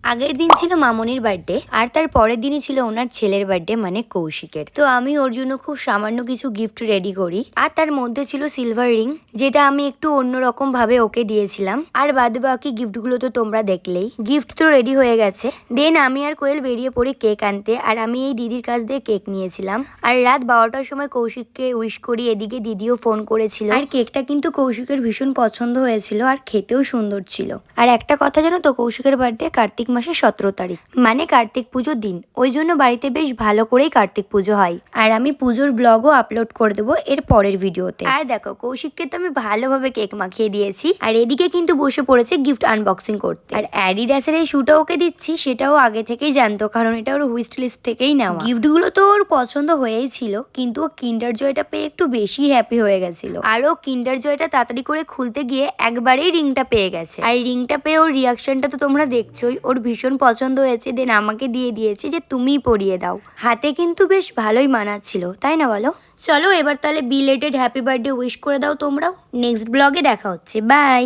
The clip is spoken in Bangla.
আগের দিন ছিল মামনির বার্থডে আর তার পরের দিনই ছিল ওনার ছেলের বার্থডে মানে কৌশিকের। তো আমি ওর জন্য খুব সামান্য কিছু গিফট রেডি করি আর তার মধ্যে ছিল সিলভার রিং, যেটা আমি একটু অন্যরকম ভাবে ওকে দিয়েছিলাম। আর বাদ বাকি গিফটগুলো তো তোমরা দেখলেই। গিফট তো রেডি হয়ে গেছে। দেন আমি আর কোয়েল বেরিয়ে পড়ি কেক আনতে, আর আমি এই দিদির কাছ দিয়ে কেক নিয়েছিলাম। আর রাত 12টার সময় কৌশিককে উইশ করি, এদিকে দিদিও ফোন করেছিল। আর কেকটা কিন্তু কৌশিকের ভীষণ পছন্দ হয়েছিল আর খেতেও সুন্দর ছিল। আর একটা কথা জানো তো, কৌশিকের বার্থডে কার্তিক মাসে 17 তারিখ, মানে কার্তিক পুজোর দিন। ওই জন্য বাড়িতে বেশ ভালো করেই কার্তিক পুজো হয়। আর আমি পুজোর ব্লগও আপলোড করে দেবো এর পরের ভিডিওতে। আর দেখো কৌশিককে তো আমি ভালোভাবে কেক মাখিয়ে দিয়েছি, আর এদিকে কিন্তু বসে পড়েছে গিফট আনবক্সিং করতে। আর অ্যাডিডাসের এই শুটা ওকে দিচ্ছি, সেটাও আগে থেকেই জানতো, কারণ এটা ওর হুইশ লিস্ট থেকেই নেওয়া। গিফটগুলো তো ওর পছন্দ হয়েই ছিল, কিন্তু ও কিন্ডার জয়টা পেয়ে একটু বেশি হ্যাপি হয়ে গেছিল। আর ও কিন্ডার জয়টা তাড়াতাড়ি করে খুলতে গিয়ে একবারেই রিংটা পেয়ে গেছে। আর রিংটা পেয়ে ওর রিয়াকশনটা তো তোমরা দেখছোই, ওর ভীষণ পছন্দ হয়েছে। দেন আমাকে দিয়ে দিয়েছে যে তুমিই পরিয়ে দাও। হাতে কিন্তু বেশ ভালোই মানাচ্ছিল, তাই না বলো? চলো এবার তাহলে বিলেটেড হ্যাপি বার্থডে উইশ করে দাও তোমরাও। নেক্সট ব্লগে দেখা হচ্ছে, বাই।